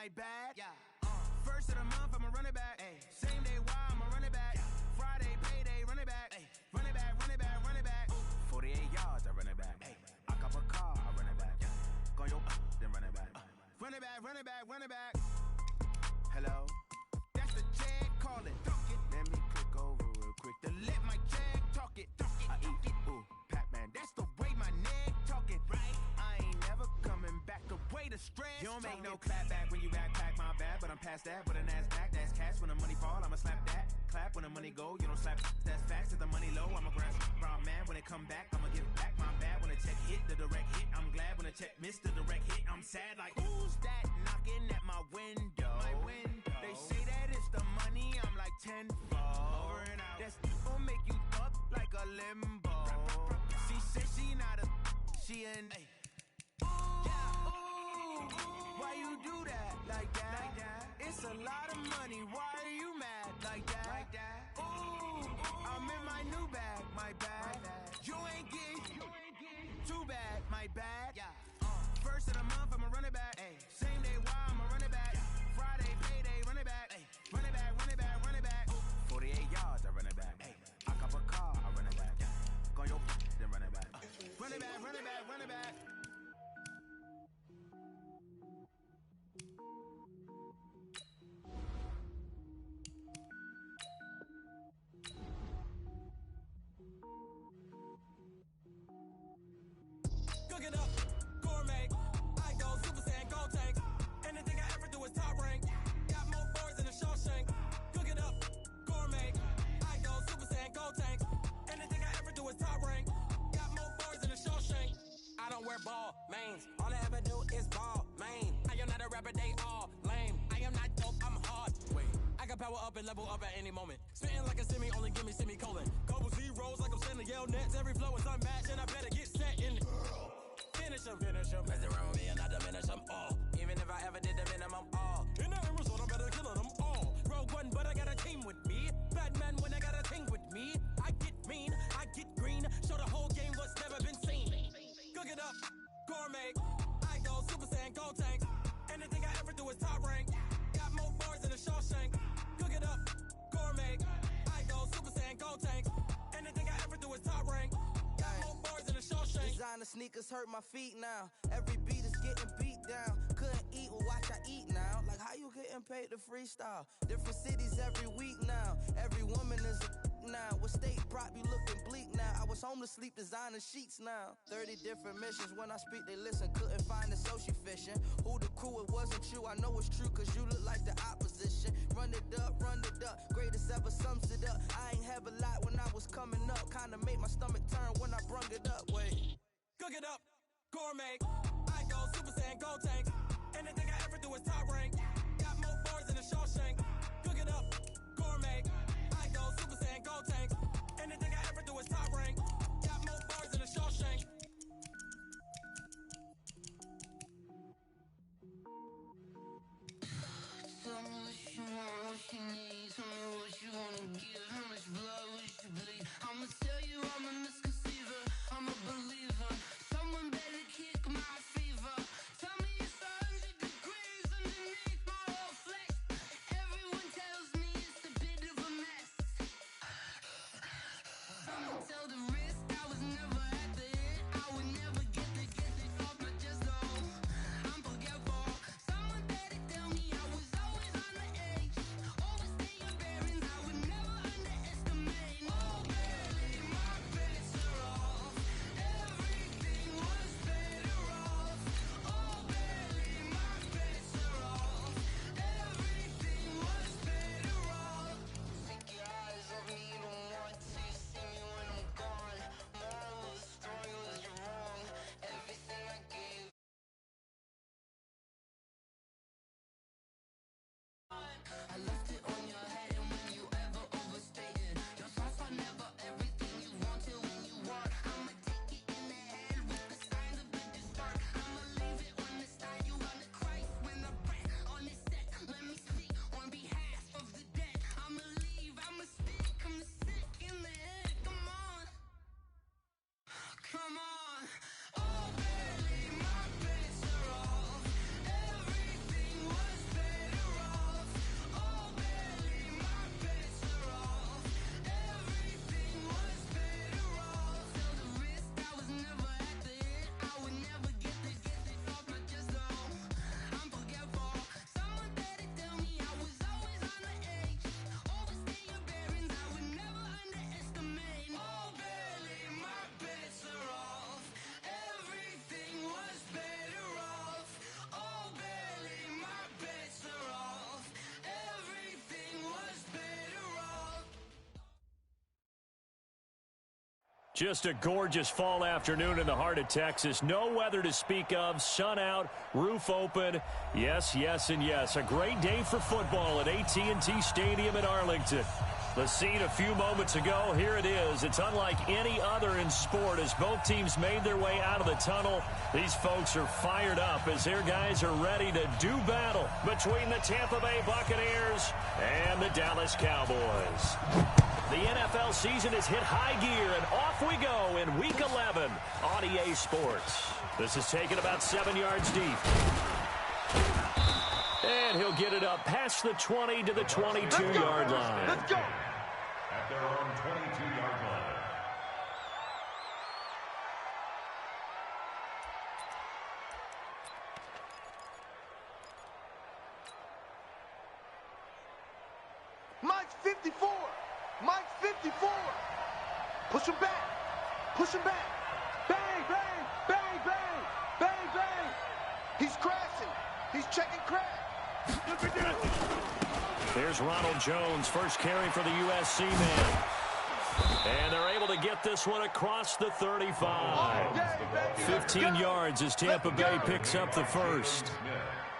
my bad. Yeah. First of the month, I'ma run it back. Ay. Same day, why I'ma run it back. Yeah. Friday, payday, run it back. Ay. Run it back, run it back, run it back. Ooh. 48 yards, I run it back. Ay. I cop a car, I run it back. Yeah. Go your then run it back. Run it back, run it back, run it back. Hello? That's the jag calling. Let me click over real quick to let my jag talk it. I eat it, ooh, Pac-Man. That's the way my neck talking. Right? I ain't never coming back. The way the stress. You don't make no clap back when you backpack, my bad. But I'm past that. But a NASDAQ, that's cash. When the money fall, I'ma slap that. Clap when the money go, you don't slap. That's facts. If the money low, I'ma grab brown man. When it come back, I'ma give back my bad. When the check hit, the direct hit. I'm glad when the check missed the direct hit. I'm sad like, who's that knocking at my window? My window. They say that it's the money, I'm like tenfold. Over and out. That's gon' make you up like a limbo. She said she not a, she an. Ooh, why you do that like that? It's a lot of money, why are you mad like that? Ooh, I'm in my new bag, my bad. You ain't getting too bad, my bad. First of the month, I'ma run it back. Ay. Same day, why I'ma run it back. Friday, payday, run it back. Ay. Run it back, run it back, run it back. 48 yards, I run it back. Ay. I cop a car, I run it back. Go your then run it back. Run it back, run it back, run it back. Cook it up, gourmet. I go Super Saiyan, gold tank. Anything I ever do is top rank. Got more boards than a Shawshank. Cook it up, gourmet. I go Super Saiyan, gold tank. Anything I ever do is top rank. Got more boards than a Shawshank. I don't wear ball mains. All I ever do is ball main. I am not a rapper, they all lame. I am not dope, I'm hard. Wait, I can power up and level up at any moment. Spitting like a semi, only give me semicolon. Couple zeros like I'm sending yell nets. Every flow is unmatched and I better get set in. Finish them. Mess around with me and I diminish them all. Even if I ever did the minimum all. In the end result, I'm better killing them all. Rogue One, but I got a team with me. Batman when I got a team with me. I get mean, I get green. Show the whole game what's never been seen. Cook it up, gourmet. I go Super Saiyan, gold tank. Anything I ever do is top rank. Got more bars than a Shawshank. Cook it up, gourmet. I go Super Saiyan, gold tank. Anything I ever do is top rank. More bars than a Shawshank. Designer sneakers hurt my feet now. Every beat is getting beat down. Couldn't eat, well watch I eat now. Like how you getting paid to freestyle? Different cities every week now. Every woman is a now. What state prop you looking bleak now? I was homeless, sleep designer sheets now. 30 different missions. When I speak they listen. Couldn't find the social fishing. Who the crew, it wasn't you. I know it's true cause you look like the opposition. Run it up, greatest ever sums it up. I ain't have a lot when I was coming up. Kinda made my stomach turn when I brung it up. Wait. Cook it up, gourmet. I go Super Saiyan, gold tank. Anything I ever do is top rank. Got more bars than a Shawshank. Cook it up, gourmet. I go Super Saiyan, gold tank. Anything I ever do is top rank. Got more bars than a Shawshank. Tell me what you want, what you need. Tell me what you wanna give. How much blood would you bleed? I'ma tell you I'm a misconceiver. I'm a believer. Someone better kick my fever. Tell me it's 100 degrees underneath Just a gorgeous fall afternoon in the heart of Texas. No weather to speak of. Sun out, roof open. Yes, yes, and yes. A great day for football at AT&T Stadium in Arlington. The scene a few moments ago, here it is. It's unlike any other in sport as both teams made their way out of the tunnel. These folks are fired up as their guys are ready to do battle between the Tampa Bay Buccaneers and the Dallas Cowboys. The NFL season has hit high gear, and off we go in Week 11 on EA Sports. This is taken about 7 yards deep. And he'll get it up past the 20 to the 22-yard line. Let's go. At their own 22-yard line. Mike's 54. Mike's 54. Push him back. Push him back. Bang, bang, bang, bang, bang, bang. He's crashing. He's checking crash. Here's Ronald Jones, first carry for the USC man. And they're able to get this one across the 35. 15 yards as Tampa Bay picks up the first.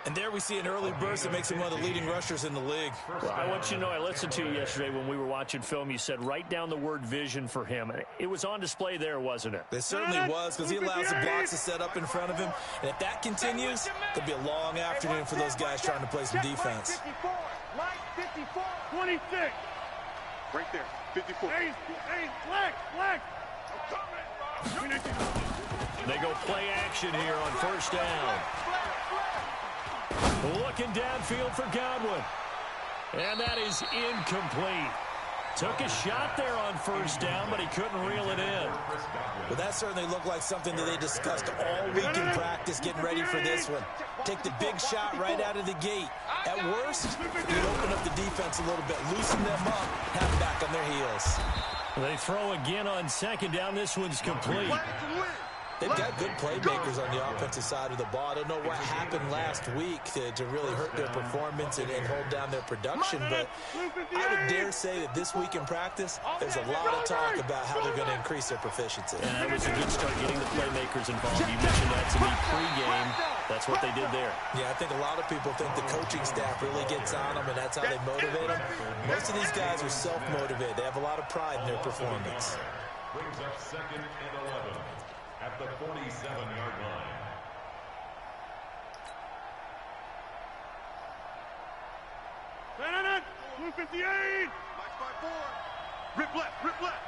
And there we see an early burst that makes him one of the leading rushers in the league. Well, I want you to know, I listened to you yesterday when we were watching film. You said write down the word vision for him. It was on display there, wasn't it? It certainly was, because he allows the blocks to set up in front of him. And if that continues, it'll be a long afternoon for those guys trying to play some defense. 54. Mike 54. 26. Right there. 54. Hey, flex. They go play action here on first down. Looking downfield for Godwin. And that is incomplete. Took a shot there on first down, but he couldn't reel it in. Well, that certainly looked like something that they discussed all week in practice, getting ready for this one. Take the big shot right out of the gate. At worst, you'd open up the defense a little bit, loosen them up, have them back on their heels. They throw again on second down. This one's complete. They've got good playmakers on the offensive side of the ball. I don't know what happened last week to really hurt their performance and hold down their production, but I would dare say that this week in practice, there's a lot of talk about how they're going to increase their proficiency. And that was a good start getting the playmakers involved. You mentioned that to me pregame. That's what they did there. Yeah, I think a lot of people think the coaching staff really gets on them, and that's how they motivate them. Most of these guys are self-motivated. They have a lot of pride in their performance. Brings up 2nd and 11 at the 47-yard line. Bennett, 258. Mike's 54. Rip left.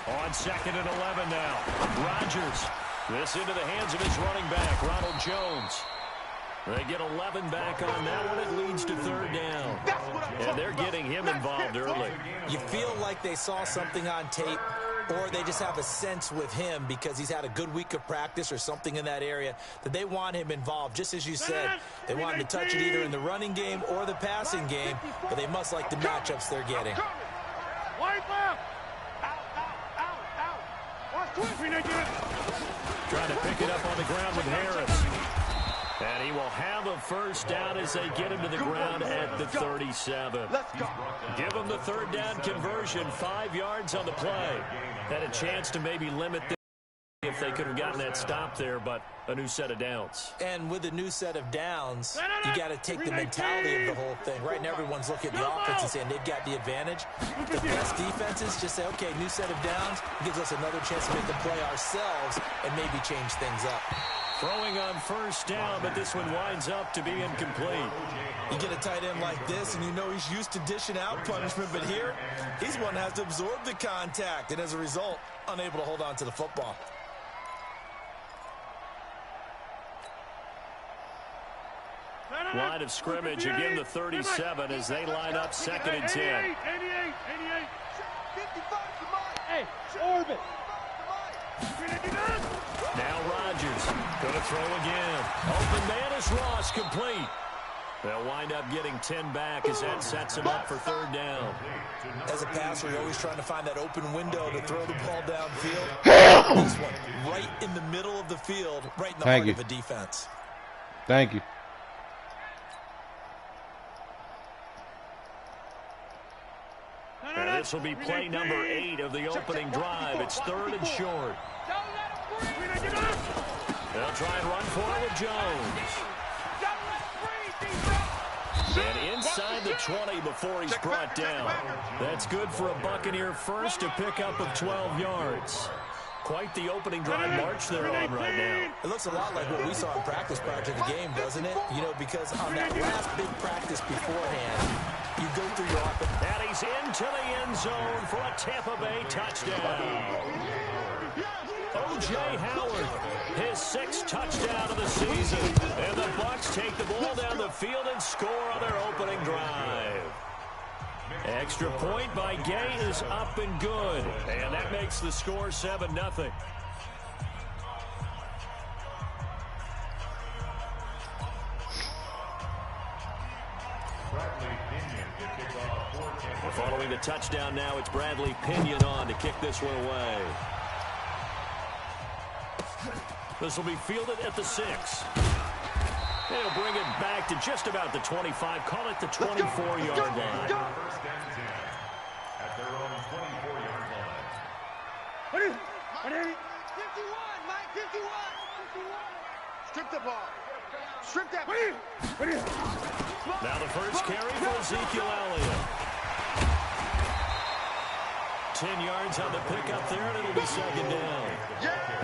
On 2nd and 11 now. Rodgers. This into the hands of his running back, Ronald Jones. They get 11 back on that one. It leads to 3rd down. And they're getting him involved early. You feel like they saw something on tape, or they just have a sense with him because he's had a good week of practice or something in that area that they want him involved. Just as you said, they want him to touch it either in the running game or the passing game, but they must like the matchups they're getting. Wide left. Trying to pick it up on the ground with Harris. And he will have a first down as they get him to the ground at the 37. Give him the 3rd down conversion, 5 yards on the play. Had a chance to maybe limit them if they could have gotten that stop there, but a new set of downs. And with a new set of downs, you got to take the mentality of the whole thing. Right now, everyone's looking at the offense and saying they've got the advantage. The best defenses just say, okay, new set of downs gives us another chance to make the play ourselves and maybe change things up. Throwing on first down, but this one winds up to be incomplete. You get a tight end like this, and you know he's used to dishing out punishment, but here, he's one that has to absorb the contact, and as a result, unable to hold on to the football. Line of scrimmage, again the 37 as they line up 2nd and 10. 88. 55 to Mike. Hey, orbit. Now Rodgers going to throw again. Open man is Ross, complete. They'll wind up getting 10 back as that sets him up for 3rd down. As a passer, you're always trying to find that open window to throw the ball downfield. This one, right in the middle of the field, right in the heart of a defense. Thank you. And this will be play number 8 of the opening drive. It's 3rd and short. They'll try and run for it with Jones. And inside the 20 before he's brought down. That's good for a Buccaneer first, a pickup of 12 yards. Quite the opening drive march they're on right now. It looks a lot like what we saw in practice prior to the game, doesn't it? You know, because on that last big practice beforehand, you go through your offense. And he's into the end zone for a Tampa Bay touchdown. O.J. Howard, his 6th touchdown of the season. And the Bucs take the ball down the field and score on their opening drive. Extra point by Gay is up and good. And that makes the score 7-0. Following the touchdown now, it's Bradley Pinion on to kick this one away. This will be fielded at the 6. They'll bring it back to just about the 25. Call it the 24-yard line. First and 10 at their own 24-yard line. 51, Mike, 51. Strip the ball. Strip that ball. Now the first carry for Ezekiel Elliott. 10 yards on the pickup there, and it'll be 2nd down.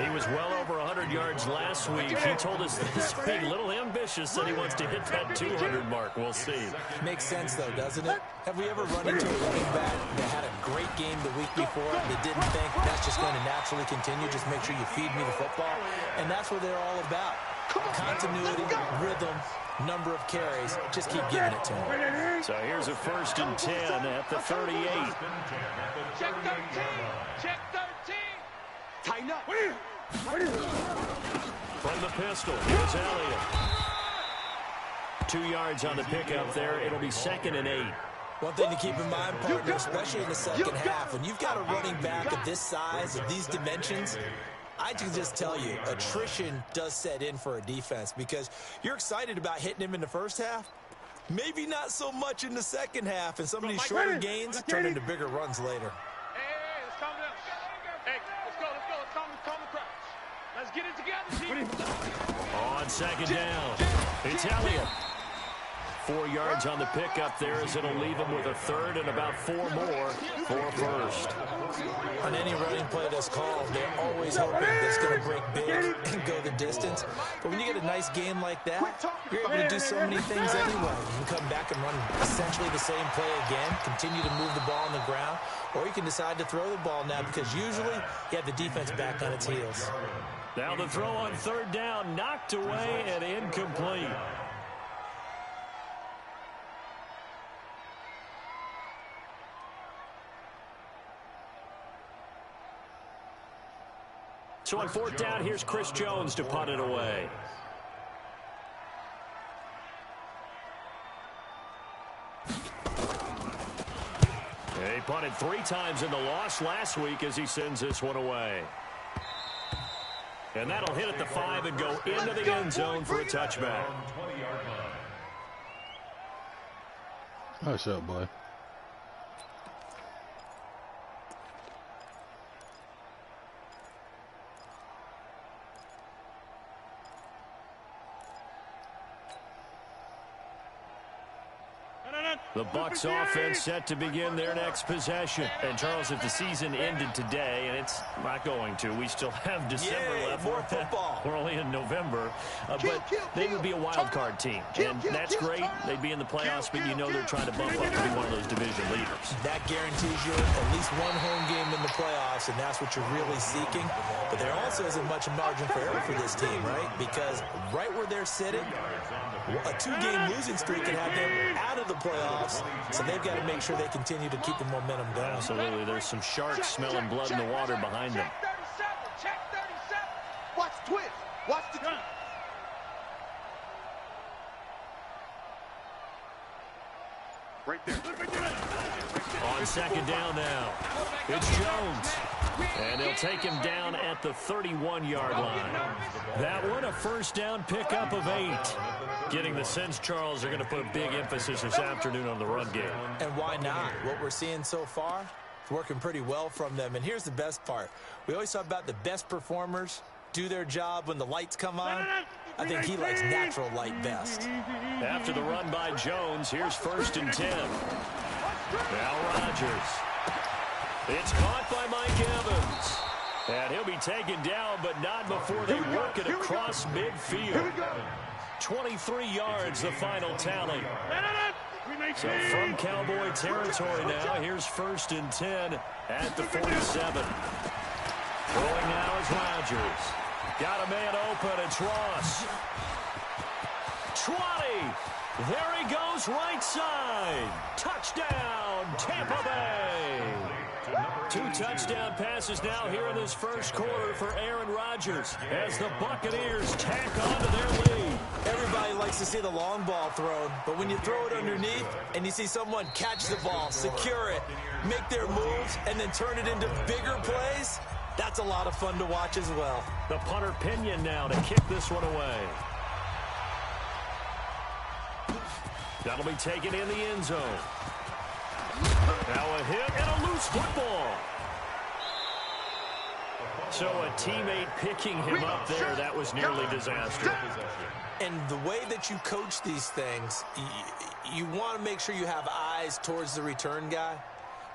He was well over 100 yards last week. He told us this week, a little ambitious, said he wants to hit that 200 mark. We'll see. Makes sense, though, doesn't it? Have we ever run into a running back that had a great game the week before that didn't think that's just going to naturally continue? Just make sure you feed me the football. And that's what they're all about. Continuity, rhythm, number of carries. Just keep giving it to him. So here's a 1st and 10 at the 38. Check 13. Check 13. Tighten up. From the pistol, here's Elliott. 2 yards on the pickup there. It'll be 2nd and 8. One thing to keep in mind, partner, especially in the second half, when you've got a running back of this size, of these dimensions, I can just tell you, attrition does set in for a defense because you're excited about hitting him in the first half. Maybe not so much in the second half, and some of these shorter gains turn into bigger runs later. Hey, let's calm down. Hey, let's go. Let's calm the crowd. Let's get it together, team. On 2nd down, it's Elliott. 4 yards on the pickup there as it'll leave him with a 3rd and about 4 more for a 1st. On any running play that's called, they're always hoping that it's going to break big and go the distance. But when you get a nice game like that, you're able to do so many things anyway. You can come back and run essentially the same play again, continue to move the ball on the ground, or you can decide to throw the ball now because usually you have the defense back on its heels. Now the throw on 3rd down, knocked away and incomplete. So on 4th down, here's Chris Jones to punt it away. He punted 3 times in the loss last week as he sends this one away. And that'll hit at the 5 and go into the end zone for a touchback. What's up, boy? The Bucs offense set to begin their next possession. And, Charles, if the season ended today, and it's not going to, we still have December left. More football. We're only in November. But they would be a wild card team. And that's great. They'd be in the playoffs, but you know they're trying to bump up to be one of those division leaders. That guarantees you at least one home game in the playoffs, and that's what you're really seeking. But there also isn't much margin for error for this team, right? Because right where they're sitting, a 2-game losing streak can have them out of the playoffs, so they've got to make sure they continue to keep the momentum going. Absolutely. There's some sharks smelling blood in the water behind them. Check 37. Watch the twist. Watch the twist. Right there. On 2nd down now, it's Jones. And they'll take him down at the 31-yard line. That one, a first down pickup of 8. Getting the sense, Charles, are going to put a big emphasis this afternoon on the run game. And why not? What we're seeing so far, it's working pretty well from them. And here's the best part. We always talk about the best performers do their job when the lights come on. I think he likes natural light best. After the run by Jones, here's 1st and 10. Now Rodgers. It's caught by Mike Evans. And he'll be taken down, but not before they work it across midfield. 23 yards, the final tally. So from Cowboy territory now, here's 1st and 10 at the 47. Throwing now is Rodgers. Got a man open, it's Ross. 20. There he goes, right side. Touchdown, Tampa Bay. 2 touchdown passes now here in this first quarter for Aaron Rodgers as the Buccaneers tack on to their lead. Everybody likes to see the long ball thrown, but when you throw it underneath and you see someone catch the ball, secure it, make their moves, and then turn it into bigger plays, that's a lot of fun to watch as well. The punter Pinion now to kick this one away. That'll be taken in the end zone. Now a hit and a loose football. So a teammate picking him up there, that was nearly disaster. And the way that you coach these things, you want to make sure you have eyes towards the return guy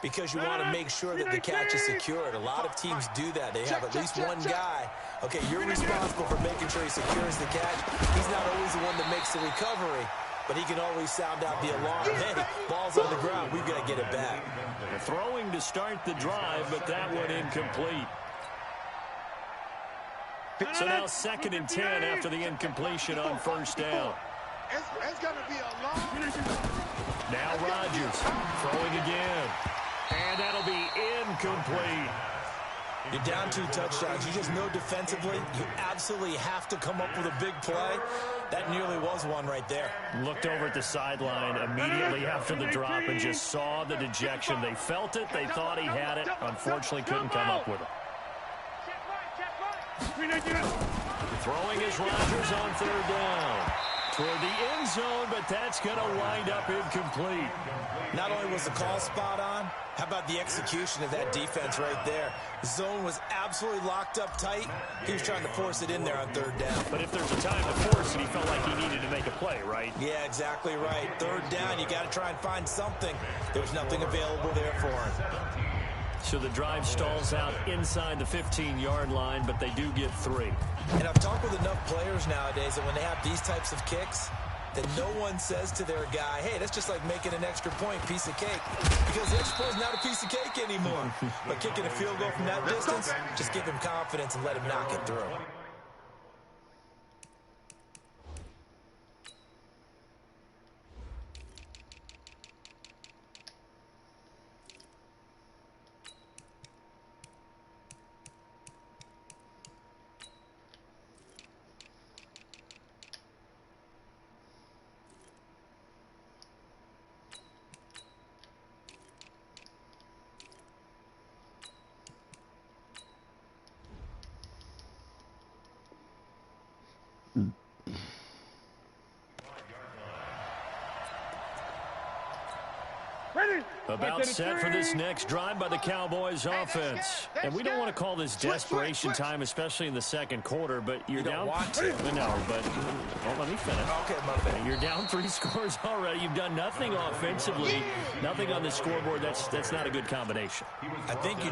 because you want to make sure that the catch is secured. A lot of teams do that. They have at least one guy. Okay, you're responsible for making sure he secures the catch. He's not always the one that makes the recovery, but he can always sound out the alarm. Hey, ball's on the ground. We've got to get it back. Throwing to start the drive, but that one incomplete. So now 2nd and 10 after the incompletion on 1st down. It's going to be a long... Now Rodgers throwing again. And that'll be incomplete. You're down 2 touchdowns. You just know defensively you absolutely have to come up with a big play. That nearly was one right there. Looked over at the sideline immediately after the drop and just saw the dejection. They felt it. They thought he had it. Unfortunately, couldn't come up with it. Throwing is Rodgers on 3rd down. Toward the end zone, but that's going to wind up incomplete. Not only was the call spot on, how about the execution of that defense right there? The zone was absolutely locked up tight. He was trying to force it in there on 3rd down. But if there's a time to force it, he felt like he needed to make a play, right? Yeah, exactly right. 3rd down, you got to try and find something. There was nothing available there for him. So the drive stalls out inside the 15-yard line, but they do get 3. And I've talked with enough players nowadays that when they have these types of kicks, that no one says to their guy, hey, that's just like making an extra point, piece of cake. Because the extra point is not a piece of cake anymore. But kicking a field goal from that distance, just give him confidence and let him knock it through. About set for this next drive by the Cowboys offense. And we don't want to call this desperation time, especially in the second quarter, but you're down. Want to. No, but let me finish. Okay, my bad. You're down 3 scores already. You've done nothing offensively, nothing on the scoreboard. That's not a good combination. I think you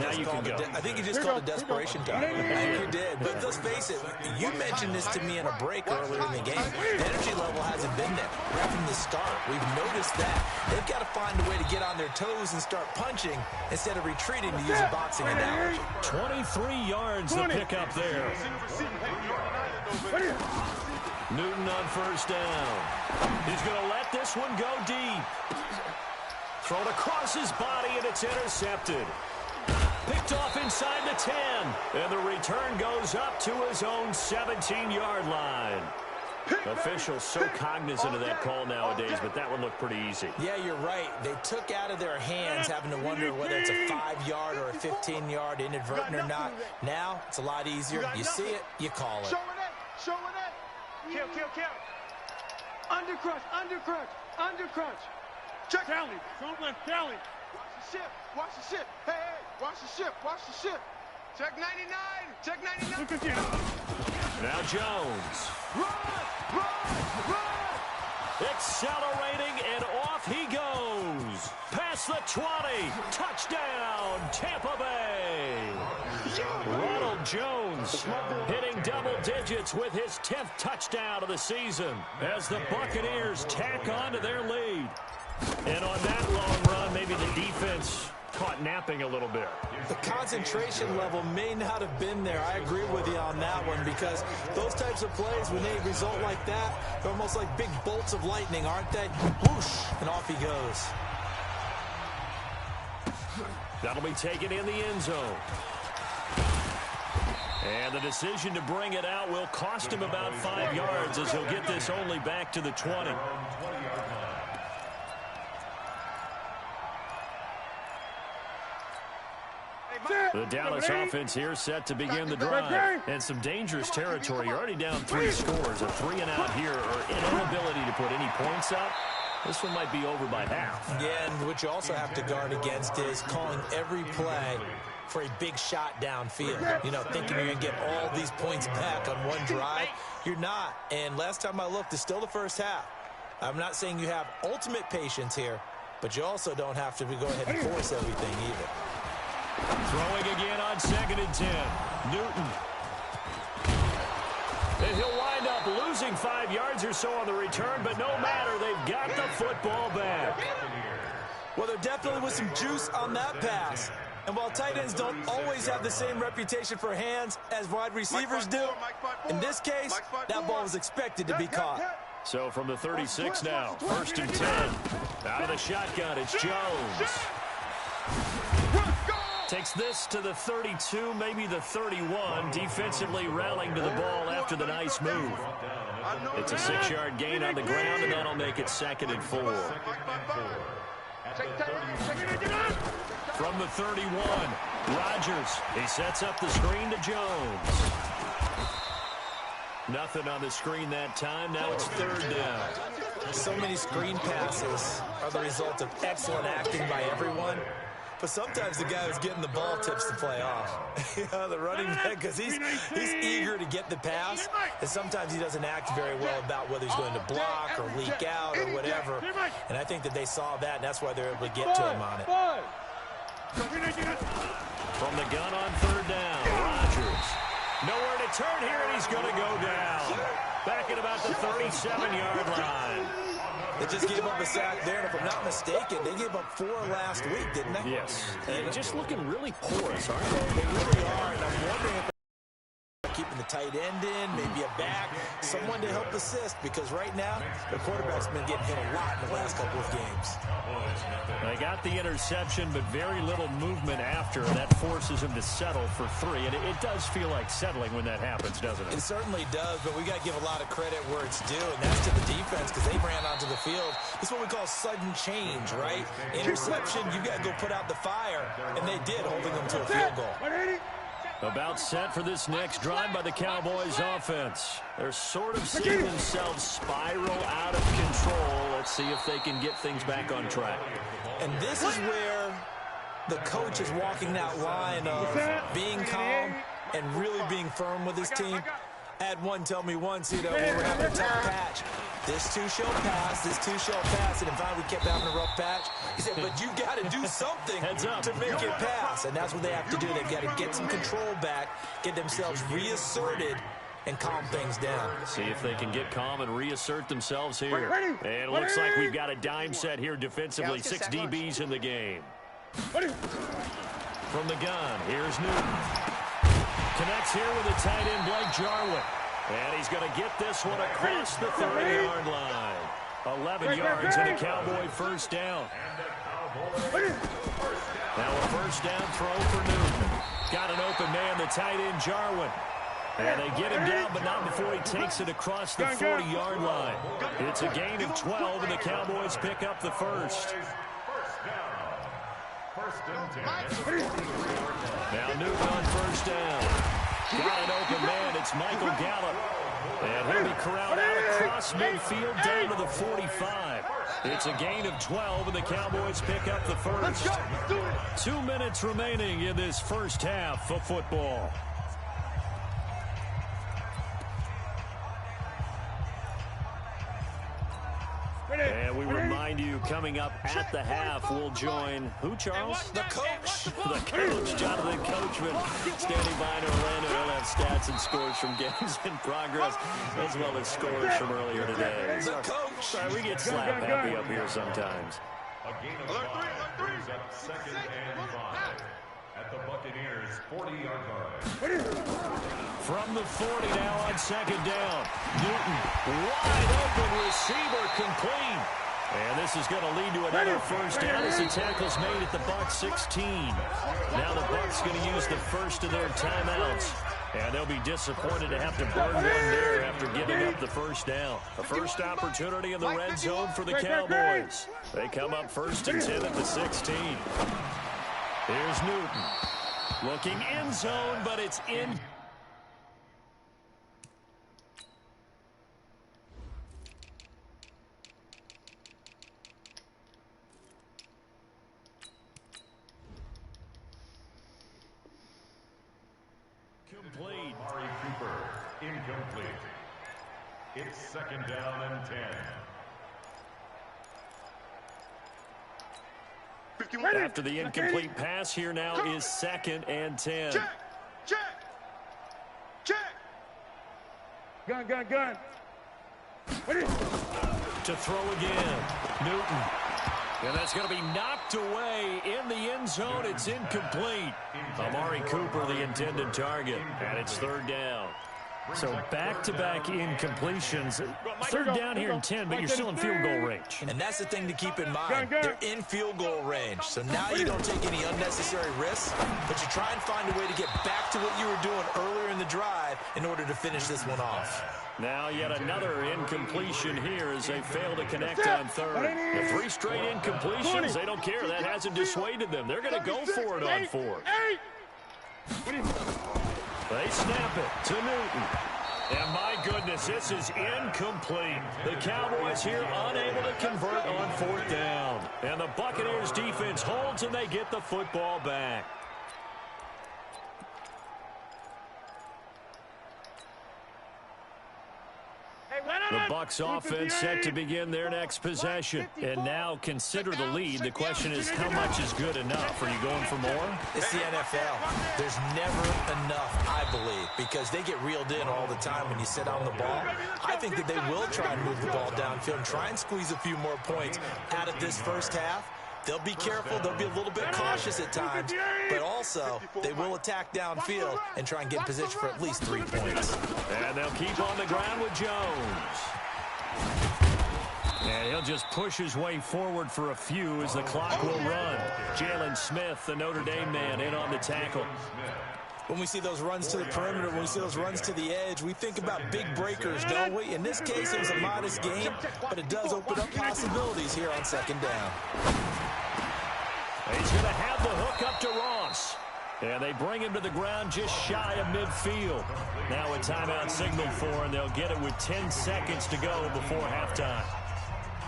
just called it desperation time. I think you did. But let's face it, you mentioned this to me in a break earlier in the game. The energy level hasn't been there right from the start. We've noticed that. They've got to find a way to get on their toes and start punching instead of retreating, to use a boxing analogy. 23 yards the pickup there. Newton on 1st down. He's going to let this one go deep. Thrown across his body, and it's intercepted. Picked off inside the 10. And the return goes up to his own 17-yard line. Officials so cognizant of that call nowadays, but that one looked pretty easy. Yeah, you're right. They took out of their hands having to wonder whether it's a 5-yard or a 15-yard inadvertent or not. Now, it's a lot easier. You see it, you call it. Show it. Kill. Undercrunch. Check. Tally. Don't let Tally. Watch the ship. Hey, watch the ship. Check 99. Look at you. Now Jones. Run. Accelerating, and off he goes. Past the 20. Touchdown, Tampa Bay. Ronald Jones hitting double digits with his 10th touchdown of the season as the Buccaneers tack on to their lead. And on that long run, maybe the defense caught napping a little bit. The concentration level may not have been there. I agree with you on that one, because those types of plays, when they result like that, they're almost like big bolts of lightning, aren't they? Whoosh, and off he goes. That'll be taken in the end zone. And the decision to bring it out will cost him about 5 yards, as he'll get this only back to the 20. The Dallas offense here set to begin the drive. And some dangerous territory. You're already down 3 scores. A 3-and-out here, or an inability to put any points up. This one might be over by half. Yeah, and what you also have to guard against is calling every play for a big shot downfield. You know, thinking you're going to get all these points back on one drive. You're not. And last time I looked, it's still the first half. I'm not saying you have ultimate patience here, but you also don't have to go ahead and force everything either. Throwing again on 2nd and 10. Newton. And he'll wind up losing 5 yards or so on the return, but no matter, they've got the football back. Well, there definitely was some juice on that pass. And while tight ends don't always have the same reputation for hands as wide receivers do, in this case, that ball was expected to be caught. So from the 36 now, 1st and 10. Out of the shotgun, it's Jones. Takes this to the 32, maybe the 31. Defensively rallying to the ball after the nice move. It's a 6-yard gain on the ground, and that'll make it 2nd and 4. From the 31, Rodgers. He sets up the screen to Jones. Nothing on the screen that time. Now it's 3rd down. So many screen passes are the result of excellent acting by everyone. But sometimes the guy who's getting the ball tips the play off. You know, the running back, because he's eager to get the pass, and sometimes he doesn't act very well about whether he's going to block or leak out or whatever. And I think that they saw that, and that's why they're able to get to him on it. From the gun on 3rd down, Rodgers. Nowhere to turn here, and he's going to go down. Back at about the 37-yard line. They just gave up a sack there, and if I'm not mistaken, they gave up 4 last week, didn't they? Yes. And just looking really porous, aren't they? They really are, and I'm wondering if they're keeping the tight end in, maybe a back, someone to help assist, because right now, the quarterback's been getting hit a lot in the last couple of games. They got the interception, but very little movement after. That forces him to settle for 3. And it does feel like settling when that happens, doesn't it? It certainly does, but we got to give a lot of credit where it's due, and that's to the defense, because they ran onto the field. This is what we call sudden change, right? Interception, you got to go put out the fire, and they did, holding them to a field goal. About set for this next drive by the Cowboys offense. They're sort of seeing themselves spiral out of control. Let's see if they can get things back on track. And this is where the coach is walking that line of being calm and really being firm with his team. I had one tell me once, you know, when we were having a tough patch, this too shall pass, this too shall pass, and finally we kept having a rough patch. He said, but you got to do something to make it pass, and that's what they have to do. They've got to get some control back, get themselves reasserted, and calm things down. See if they can get calm and reassert themselves here. And it looks like we've got a dime set here defensively. 6 DBs in the game. From the gun, here's Newton. Connects here with the tight end, Blake Jarwin. And he's going to get this one across the 30-yard line. 11 yards and a Cowboy 1st down. Now a 1st down throw for Newton. Got an open man, the tight end, Jarwin. And they get him down, but not before he takes it across the 40-yard line. It's a gain of 12, and the Cowboys pick up the first. Now Newton on first down. Got an open man. It's Michael Gallup. And he'll be corralled out across midfield down to the 45. It's a gain of 12, and the Cowboys pick up the first. 2 minutes remaining in this first half of football. And we remind you, coming up at the half, we'll join who, Charles? The coach. The coach, Jonathan Coachman, standing by in Orlando. He'll have stats and scores from games in progress, as well as scores from earlier today. The coach. Sorry, we get slap happy up here sometimes. A gain of 5 brings up 2nd and 5 at the Buccaneers' 40-yard line. From the 40 now on 2nd down. Newton, wide open receiver, complete. And this is going to lead to another first down as the tackle's made at the Bucs 16. Now the Bucs going to use the first of their timeouts. And they'll be disappointed to have to burn one there after giving up the first down. A first opportunity in the red zone for the Cowboys. They come up 1st and 10 at the 16. Here's Newton. Looking end zone, but it's in. Complete. Amari Cooper, incomplete. It's 2nd down and 10. After the incomplete pass, here now is 2nd and 10. Check. Gun. To throw again. Newton. And that's going to be knocked away in the end zone. It's incomplete. Amari Cooper, the intended target. And it's 3rd down. So back-to-back incompletions. 3rd down here in 10, but you're still in field goal range. And that's the thing to keep in mind. They're in field goal range. So now you don't take any unnecessary risks, but you try and find a way to get back to what you were doing earlier in the drive in order to finish this one off. Now yet another incompletion here as they fail to connect on 3rd. The 3 straight incompletions, they don't care. That hasn't dissuaded them. They're going to go for it on 4th. They snap it to Newton. And my goodness, this is incomplete. The Cowboys here unable to convert on 4th down. And the Buccaneers defense holds and they get the football back. The Bucs offense set to begin their next possession. And now consider the lead. The question is, how much is good enough? Are you going for more? It's the NFL. There's never enough, I believe, because they get reeled in all the time when you sit on the ball. I think that they will try and move the ball downfield and try and squeeze a few more points out of this first half. They'll be careful. They'll be a little bit cautious at times, but also they will attack downfield and try and get in position for at least 3 points. And they'll keep on the ground with Jones. And he'll just push his way forward for a few as the clock will run. Jalen Smith, the Notre Dame man, in on the tackle. When we see those runs to the perimeter, when we see those runs to the edge, we think about big breakers, don't we? In this case, it was a modest gain, but it does open up possibilities here on 2nd down. He's going to have the hook up to Ross. And they bring him to the ground just shy of midfield. Now a timeout signaled for, and they'll get it with 10 seconds to go before halftime.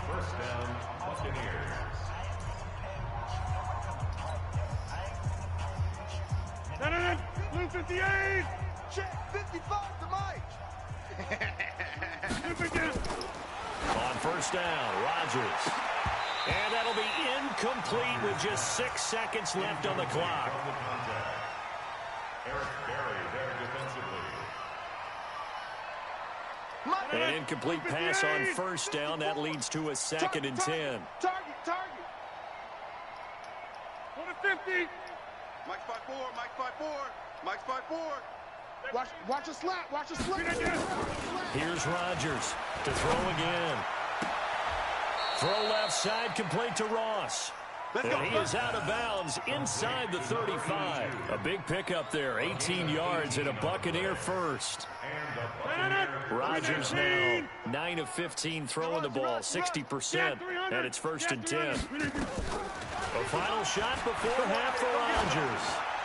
1st down, Buccaneers. Blue 58. Check 55 to Mike. On 1st down, Rodgers. And that'll be incomplete with just 6 seconds left on the clock. Eric Berry there defensively. An incomplete pass on 1st down. That leads to a 2nd and 10. Target. 150. Mike 5-4. Mike 5-4. Watch a slap. Here's Rodgers to throw again. Throw left side, complete to Ross. And he is out of bounds inside the 35. A big pickup there, 18 yards and a Buccaneer first. Rodgers now 9 of 15 throwing the ball, 60%, and it's 1st and 10. A final shot before half for Rodgers.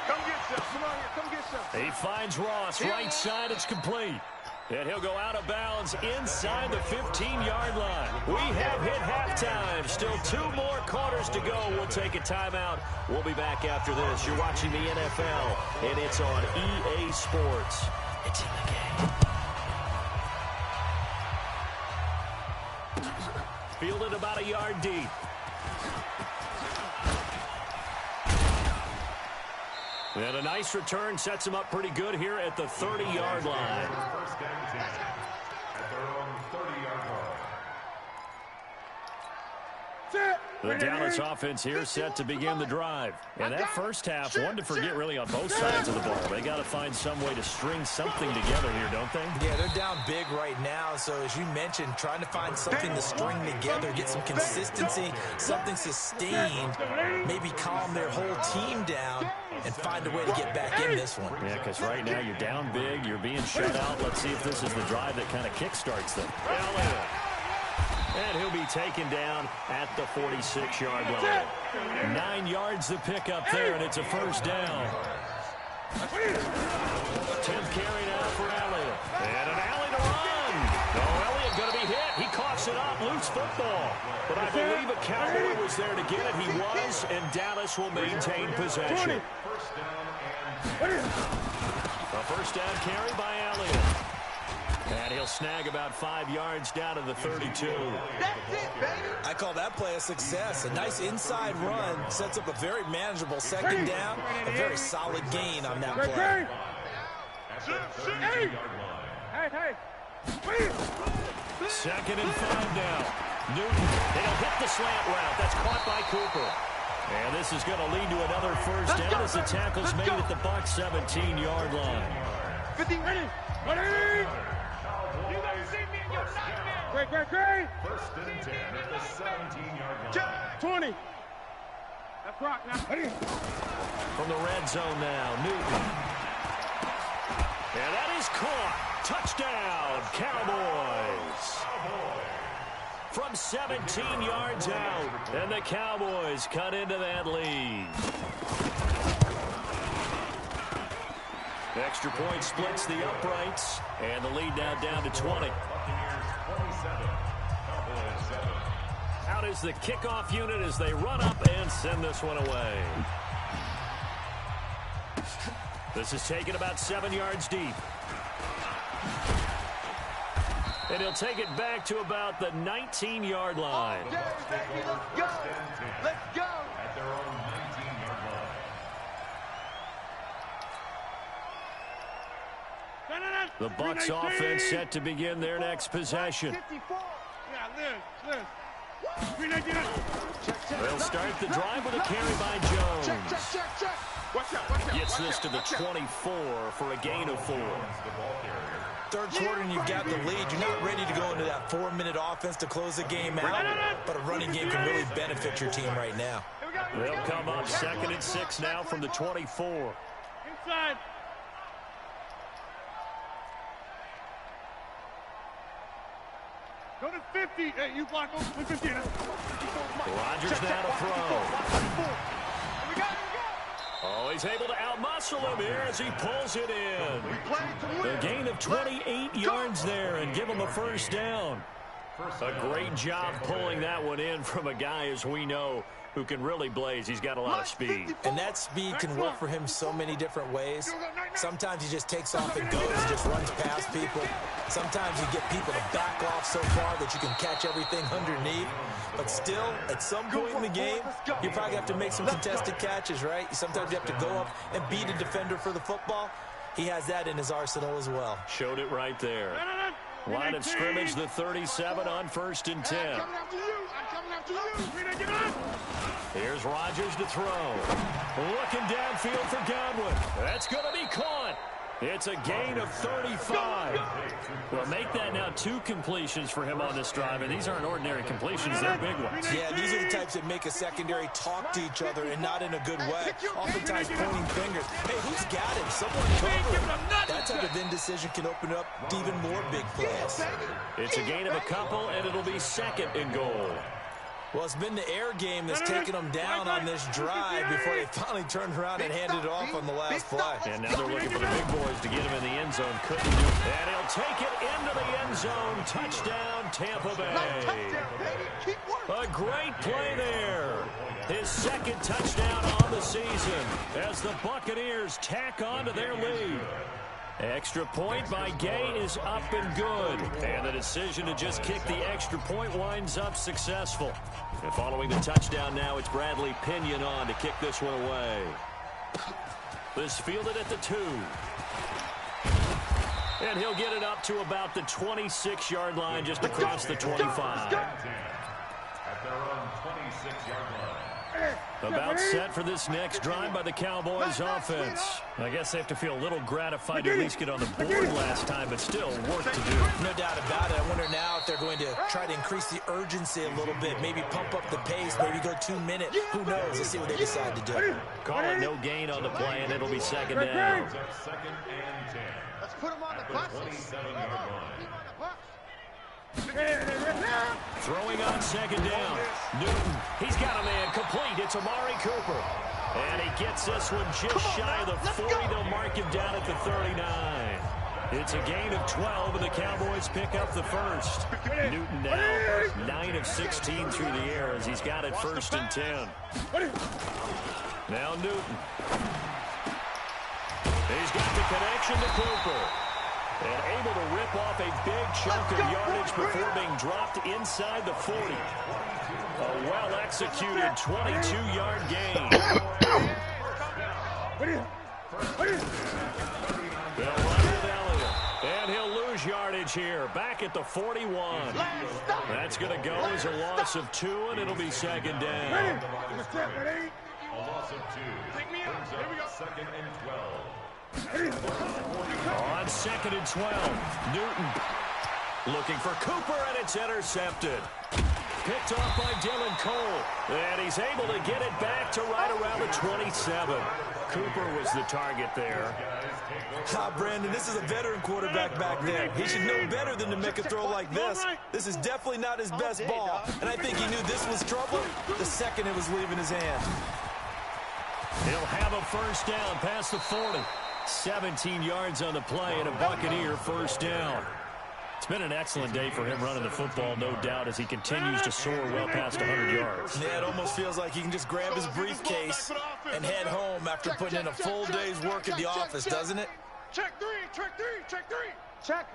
Come get some. Come on here. Come get some. He finds Ross, right side, it's complete. And he'll go out of bounds inside the 15-yard line. We have hit halftime. Still 2 more quarters to go. We'll take a timeout. We'll be back after this. You're watching the NFL, and it's on EA Sports. It's in the game. Fielded about a yard deep. And a nice return sets him up pretty good here at the 30-yard line. First down 10 at their own 30-yard line. The Dallas offense here set to begin the drive. And that first half, one to forget really on both sides of the ball. They got to find some way to string something together here, don't they? Yeah, they're down big right now. So as you mentioned, trying to find something to string together, get some consistency, something sustained, maybe calm their whole team down and find a way to get back in this one. Yeah, because right now you're down big, you're being shut out. Let's see if this is the drive that kind of kickstarts them. And he'll be taken down at the 46-yard line. 9 yards to pick up there, and it's a first down. 10th carry now for Elliott. And an alley to run. Oh, Elliott going to be hit. He coughs it up. Loose football. But I believe a Cowboy was there to get it. He was, and Dallas will maintain possession. A first down carry by Elliott. And he'll snag about 5 yards down to the 32. That's it, baby. I call that play a success. A nice inside run sets up a very manageable second down. A very solid gain on that play. Second and 5 now. Newton, they'll hit the slant route. That's caught by Cooper. And this is going to lead to another first down as the tackle's made at the Bucs 17-yard line. 50. Ready. You guys see me in your nightmare. First and 10 at the 17-yard line. 20. That's rock now. From the red zone now, Newton. And that is caught. Touchdown, Cowboys. From 17 yards out, and the Cowboys cut into that lead. The extra point splits the uprights, and the lead now down to 20. Out is the kickoff unit as they run up and send this one away. This is taken about 7 yards deep. And he'll take it back to about the 19-yard line. Okay, baby, let's go. Let's go. At their own 19-yard line. The Bucs offense set to begin their next possession. 54. They'll start the drive with a carry by Jones. Check. Gets this to the 24 for a gain of 4. Third quarter and you've got the lead. You're not ready to go into that 4-minute offense to close the game out, but a running game can really benefit your team right now. They'll come up 2nd and 6 now from the 24. Inside. Go to 50. Hey, you block over to 50. Rodgers now to throw. Oh, he's able to outmuscle him here as he pulls it in. A gain of 28 yards there and give him a first down. A great job pulling that one in from a guy, as we know, who can really blaze. He's got a lot of speed. And that speed can work for him so many different ways. Sometimes he just takes off and goes and just runs past people. Sometimes you get people to back off so far that you can catch everything underneath. But still, at some point in the game, you probably have to make some contested catches, right? Sometimes you have to go up and beat a defender for the football. He has that in his arsenal as well. Showed it right there. Line of scrimmage, the 37 on 1st and 10. Here's Rodgers to throw. Looking downfield for Godwin. That's going to be caught. It's a gain of 35. Well, make that now 2 completions for him on this drive, and these aren't ordinary completions. They're big ones. Yeah, these are the types that make a secondary talk to each other and not in a good way. Oftentimes pointing fingers. Hey, who's got him? Someone cover him. That type of indecision can open up even more big plays. It's a gain of a couple, and it'll be 2nd and goal. Well, it's been the air game that's taken them down on this drive before they finally turned around and handed it off on the last play. And now they're looking for the big boys to get him in the end zone. Couldn't do it. And he'll take it into the end zone. Touchdown, Tampa Bay. A great play there. His 2nd touchdown on the season as the Buccaneers tack on to their lead. Extra point by Gay is up and good. And the decision to just kick the extra point winds up successful. And following the touchdown now, it's Bradley Pinion on to kick this one away. This fielded at the 2. And he'll get it up to about the 26-yard line, just across the 25. At their own 26-yard line. About set for this next drive by the Cowboys offense. I guess they have to feel a little gratified to at least get on the board last time, but still work to do. No doubt about it. I wonder now if they're going to try to increase the urgency a little bit, maybe pump up the pace, maybe go 2 minutes. Who knows? Let's see what they decide to do. Call it no gain on the play, and it'll be 2nd down. 2nd and 10. Let's put him on the At the bus. 27-yard line. Throwing on 2nd down. Newton, he's got a man complete. It's Amari Cooper. And he gets this one just shy of the 40. They'll mark him down at the 39. It's a gain of 12, and the Cowboys pick up the first. Newton now 9 of 16 through the air as he's got it 1st and 10. Now Newton. He's got the connection to Cooper. And able to rip off a big chunk of yardage before being dropped inside the 40. A well-executed 22-yard gain. They'll run with Elliott. And he'll lose yardage here. Back at the 41. That's going to go as a loss of 2, and it'll be 2nd down. A loss of 2. Brings up 2nd and 12. On 2nd and 12, Newton looking for Cooper, and it's intercepted. Picked off by Dylan Cole, and he's able to get it back to right around the 27. Cooper was the target there. Brandon, this is a veteran quarterback back there. He should know better than to make a throw like this. This is definitely not his best ball, and I think he knew this was trouble the second it was leaving his hand. He'll have a 1st down past the 40. 17 yards on the play and a Buccaneer 1st down. It's been an excellent day for him running the football, no doubt, as he continues to soar well past 100 yards. Yeah, it almost feels like he can just grab his briefcase and head home after putting in a full day's work at the office, doesn't it? Check 3, check 3, check 3. Check.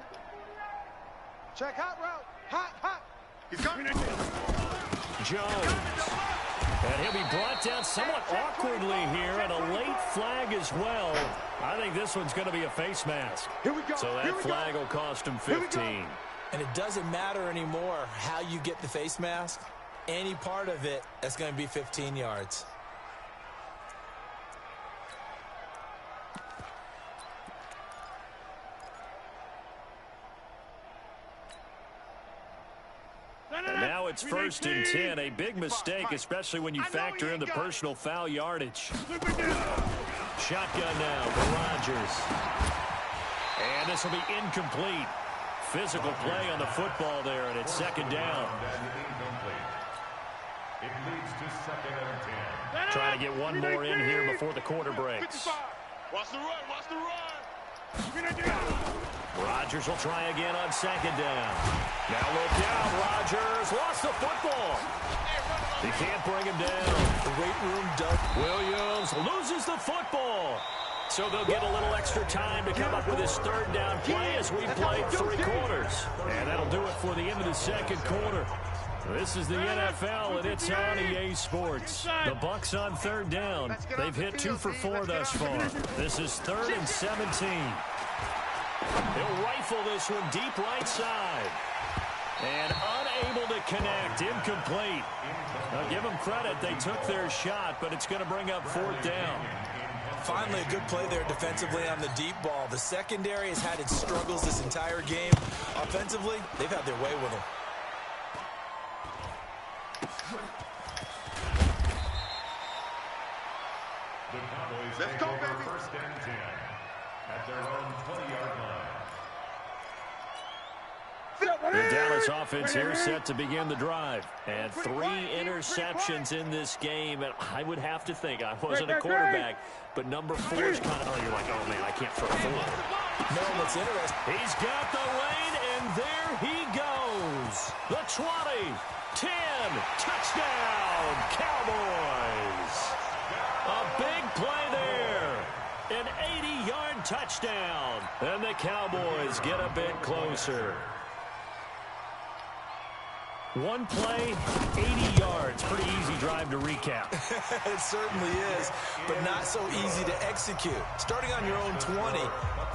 Check hot route. Hot. He's coming. Jones. And he'll be brought down somewhat awkwardly here, and a late flag as well. I think this one's going to be a face mask. Here we go. So that flag will cost him 15. And it doesn't matter anymore how you get the face mask. Any part of it, that's going to be 15 yards. And now it's 1st and 10. A big mistake, especially when you factor in the personal foul yardage. Shotgun now for Rodgers. And this will be incomplete. Physical play on the football there, and it's 2nd down. It leads to 2nd and 10. Trying to get one more in here before the quarter breaks. Watch the run, watch the run. Rodgers will try again on 2nd down. Now look down, Rodgers lost the football. He can't bring him down. The weight room dug. Williams loses the football. So they'll get a little extra time to come up with his 3rd down play as we played 3 quarters. And that'll do it for the end of the 2nd quarter. This is the NFL, and it's on EA Sports. The Bucs on 3rd down. They've hit 2 for 4 thus far. This is 3rd and 17. He'll rifle this one deep right side. And unable to connect. Incomplete. Now give them credit. They took their shot, but it's going to bring up 4th down. Finally, a good play there defensively on the deep ball. The secondary has had its struggles this entire game. Offensively, they've had their way with them. The Cowboys Let's take go, over baby. 1st and 10 at their own 20-yard line. The Dallas offense here set to begin the drive. And 3 interceptions in this game. And I would have to think, I wasn't a quarterback, but number 4 is kind of, you're like, oh, man, I can't throw 4. No, what's interesting. He's got the lane, and there he goes. The 20, 10, touchdown, Cowboys. A big play there. An 80-yard touchdown. And the Cowboys get a bit closer. One play, 80 yards. Pretty easy drive to recap. It certainly is, but not so easy to execute. Starting on your own 20,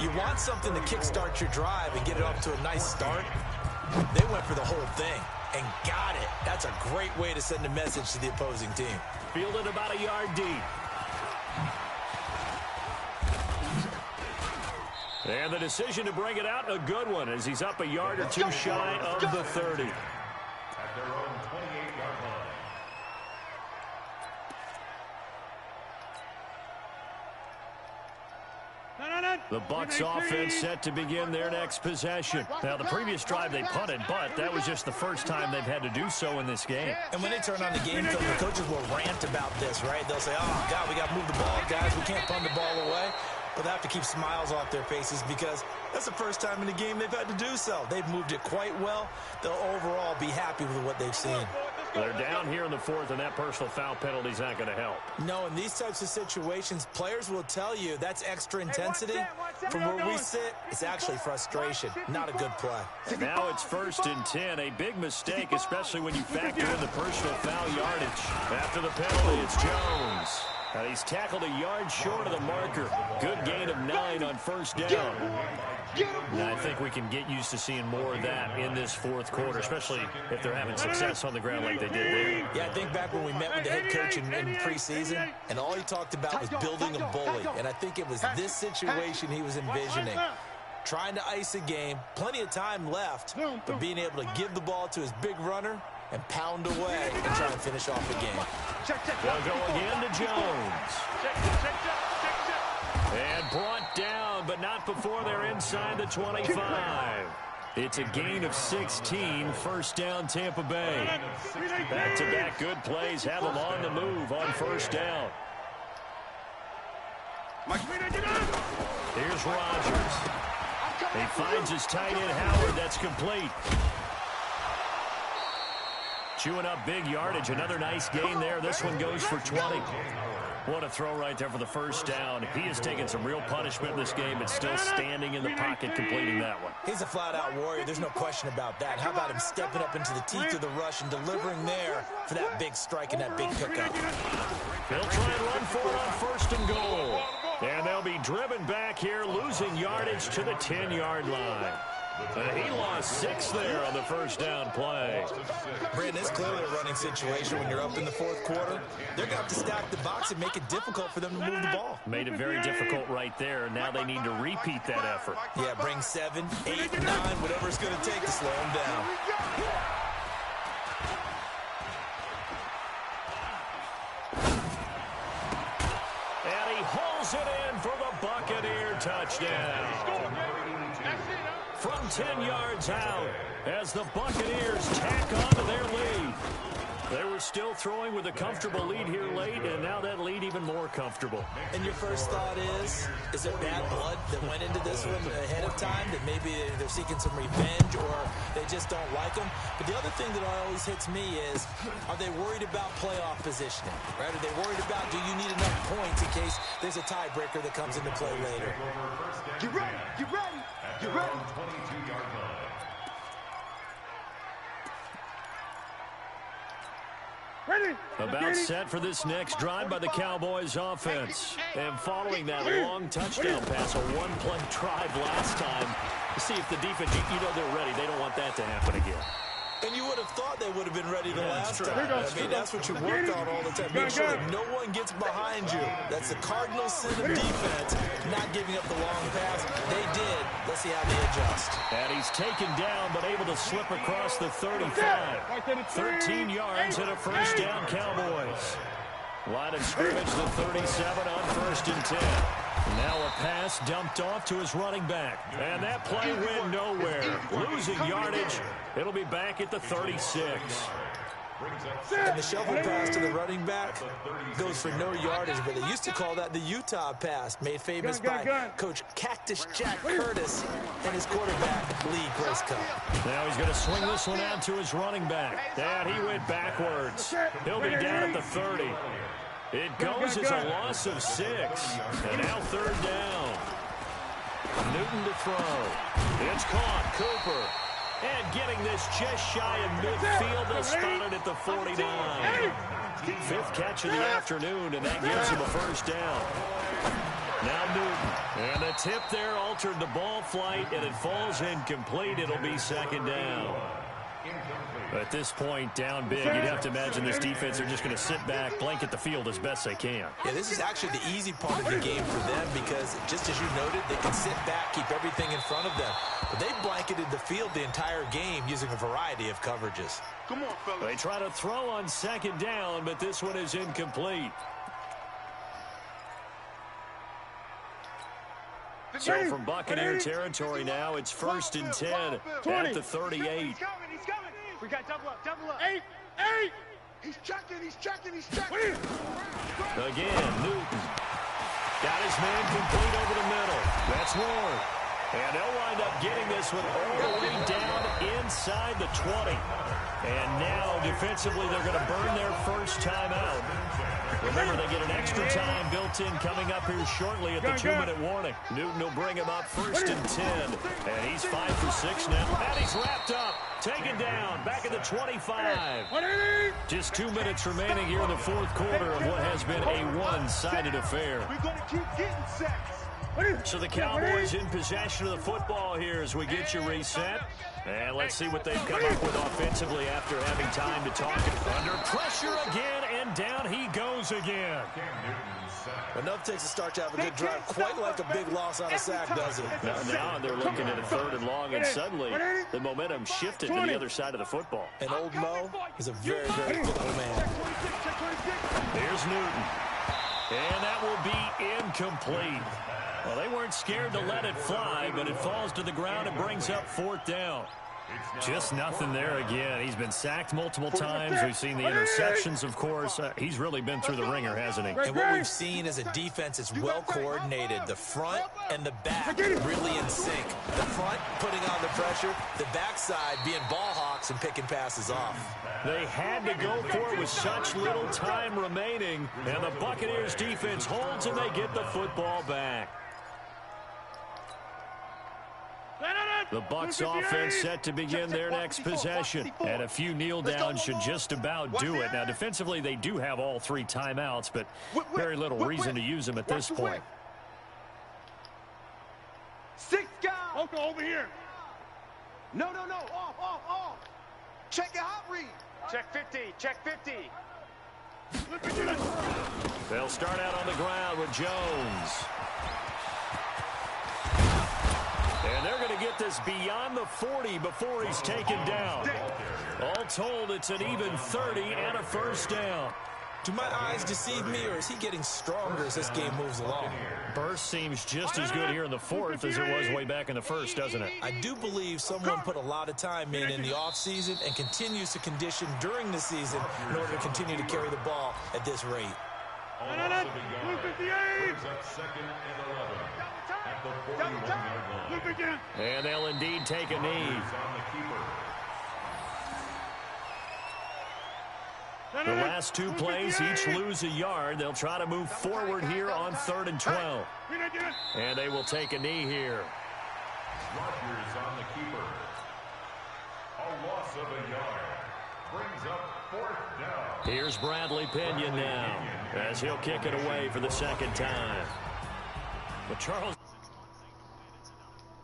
you want something to kickstart your drive and get it off to a nice start. They went for the whole thing and got it. That's a great way to send a message to the opposing team. Fielded about a yard deep. And the decision to bring it out, a good one, as he's up a yard or 2 shy of the 30. At their own 28-yard line. The Bucs offense set to begin their next possession. Now, the previous drive they punted, but that was just the first time they've had to do so in this game. And when they turn on the game film, the coaches will rant about this, right? They'll say, oh, God, we got to move the ball, guys. We can't punt the ball away. But they have to keep smiles off their faces because that's the first time in the game they've had to do so. They've moved it quite well. They'll overall be happy with what they've seen. They're down here in the 4th, and that personal foul penalty is not going to help. No, in these types of situations, players will tell you that's extra intensity. From where we sit, it's actually frustration, not a good play. Now it's 1st and 10, a big mistake, especially when you factor in the personal foul yardage. After the penalty, it's Jones. And he's tackled a yard short of the marker. Good gain of 9 on 1st down. And I think we can get used to seeing more of that in this 4th quarter, especially if they're having success on the ground like they did there. Yeah, I think back when we met with the head coach in preseason, and all he talked about was building a bully. And I think it was this situation he was envisioning. Trying to ice a game, plenty of time left, but being able to give the ball to his big runner and pound away and try and finish off the game. They'll go again to Jones. And brought down, but not before they're inside the 25. It's a gain of 16, 1st down Tampa Bay. Back-to-back good plays have them on the move on 1st down. Here's Rodgers. He finds his tight end Howard. That's complete. Chewing up big yardage. Another nice gain there. This one goes for 20. What a throw right there for the 1st down. He has taken some real punishment in this game, but still standing in the pocket completing that one. He's a flat-out warrior. There's no question about that. How about him stepping up into the teeth of the rush and delivering there for that big strike and that big pickup? They'll try and run for it on 1st and goal. And they'll be driven back here, losing yardage to the 10-yard line. He lost 6 there on the 1st down play. Brandon, it's clearly a running situation when you're up in the 4th quarter. They're going to have to stack the box and make it difficult for them to move the ball. Made it very difficult right there. Now they need to repeat that effort. Yeah, bring 7, 8, 9, whatever it's going to take to slow them down. And he hauls it in for the Buccaneer touchdown. From 10 yards out as the Buccaneers tack on to their lead. They were still throwing with a comfortable lead here late, and now that lead even more comfortable. And your first thought is it bad blood that went into this one ahead of time, that maybe they're seeking some revenge or they just don't like them? But the other thing that always hits me is, are they worried about playoff positioning? Right? Are they worried about, do you need enough points in case there's a tiebreaker that comes into play later? Get ready, get ready, get ready. 22-yard line. About set for this next drive by the Cowboys offense. And following that long touchdown pass, a one-play drive last time, to see if the defense, you know they're ready. They don't want that to happen again. And you would have thought they would have been ready the last time. I mean, that's what you work on all the time. Make sure that no one gets behind you. That's the cardinal sin of defense, not giving up the long pass. They did. Let's see how they adjust. And he's taken down, but able to slip across the 35. 13 yards and a first down, Cowboys. Line of scrimmage, the 37 on 1st and 10. Now a pass dumped off to his running back. And that play went nowhere. Losing yardage. It'll be back at the 36. And the shovel pass to the running back goes for no yardage, but they used to call that the Utah pass, made famous by Coach Cactus Jack Curtis and his quarterback, Lee Graycup. Now he's going to swing this one out to his running back. And he went backwards. He'll be down at the 30. It goes as a loss of 6. And now 3rd down. Newton to throw. It's caught. Cooper. And getting this just shy of midfield. They'll spot it at the 49. 5th catch of the afternoon, and that gives him a first down. Now Newton. And the tip there altered the ball flight, and it falls incomplete. It'll be 2nd down. At this point, down big, you'd have to imagine this defense are just going to sit back, blanket the field as best they can. Yeah, this is actually the easy part of the game for them because, just as you noted, they can sit back, keep everything in front of them. But they blanketed the field the entire game using a variety of coverages. Come on, fellas. They try to throw on 2nd down, but this one is incomplete. So from Buccaneer territory now, it's 1st and 10 at the 38. He's coming. We got double up. 8. He's checking. Again, Newton. Got his man complete over the middle. That's Ward. And they'll wind up getting this one all the way down inside the 20. And now, defensively, they're going to burn their first timeout. Remember, they get an extra time built in coming up here shortly at the 2-minute warning. Newton will bring him up 1st and 10. And he's 5 for 6 now. And he's wrapped up. Taken down. Back at the 25. Just 2 minutes remaining here in the 4th quarter of what has been a one-sided affair. We're going to keep getting sacks. So the Cowboys in possession of the football here as we get you reset. And let's see what they've come up with offensively after having time to talk. Under pressure again, and down he goes again. Enough takes to start to have a good drive, quite like a big loss on a sack, does it? Now they're looking at a 3rd and long, and suddenly the momentum shifted to the other side of the football. And old Mo is a very, very physical man. Here's Newton. And that will be incomplete. Well, they weren't scared to let it fly, but it falls to the ground and brings up 4th down. Just nothing there again. He's been sacked multiple times. We've seen the interceptions, of course. He's really been through the ringer, hasn't he? And what we've seen is a defense that's well coordinated. The front and the back really in sync. The front putting on the pressure, the backside being ball hawks and picking passes off. They had to go for it with such little time remaining, and the Buccaneers defense holds and they get the football back. The Bucs offense set to begin their next possession. And a few kneel downs should just about do it. Now, defensively, they do have all 3 timeouts, but very little reason to use them at this point. 6 guys. Okay, over here. No. Off. Check your hot read. Check 50. They'll start out on the ground with Jones. And they're going to get this beyond the 40 before he's taken down. All told, it's an even 30 and a first down. Do my eyes deceive me, or is he getting stronger as this game moves along? Burst seems just as good here in the 4th as it was way back in the 1st, doesn't it? I do believe someone put a lot of time in the offseason and continues to condition during the season in order to continue to carry the ball at this rate. And they'll indeed take a knee. The last 2 plays each lose a yard. They'll try to move forward here on 3rd and 12. And they will take a knee here. Rodgers on the keeper. A loss of a yard. Brings up 4th down. Here's Bradley Pinion now as he'll kick it away for the 2nd time. But Charles